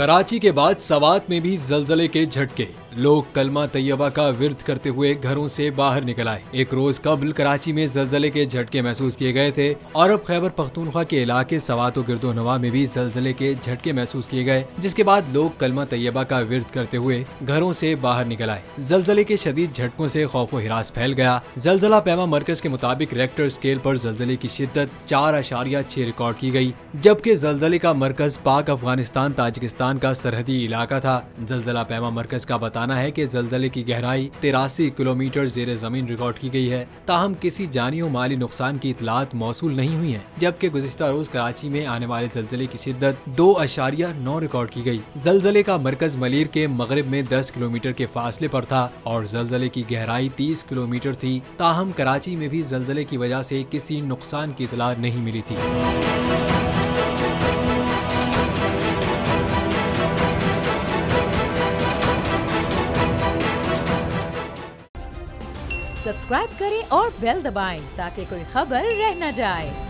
कराची के बाद सवात में भी जलजले के झटके। लोग कलमा तैयबा का विर्द करते हुए घरों से बाहर निकल आए। एक रोज कबल कराची में जलजले के झटके महसूस किए गए थे और अब खैबर पख्तूनख्वा के इलाके सवात और गिरदोनवा में भी जलजले के झटके महसूस किए गए, जिसके बाद लोग कलमा तैयबा का विर्द करते हुए घरों से बाहर निकल आए। जलजले के शदीद झटकों से खौफो हिरास फैल गया। जलजला पैमा मरकज के मुताबिक रेक्टर स्केल पर जलजले की शिद्दत 4.6 रिकॉर्ड की गई, जबकि जलजले का मरकज पाक अफगानिस्तान ताजिकिस्तान का सरहदी इलाका था। जलजला पैमा मरकज का बताना है कि जलजले की गहराई 83 किलोमीटर जेर जमीन रिकॉर्ड की गई है। ताहम किसी जानी और माली नुकसान की इतलात मौसूल नहीं हुई है, जबकि गुज़िश्ता रोज कराची में आने वाले जलजले की शिद्दत 2.9 रिकॉर्ड की गई। जलजले का मरकज मलीर के मगरिब में 10 किलोमीटर के फासले पर था और जलजले की गहराई 30 किलोमीटर थी। ताहम कराची में भी जलजले की वजह से किसी नुकसान की इतला नहीं मिली थी। सब्सक्राइब करें और बेल दबाएं ताकि कोई खबर रह न जाए।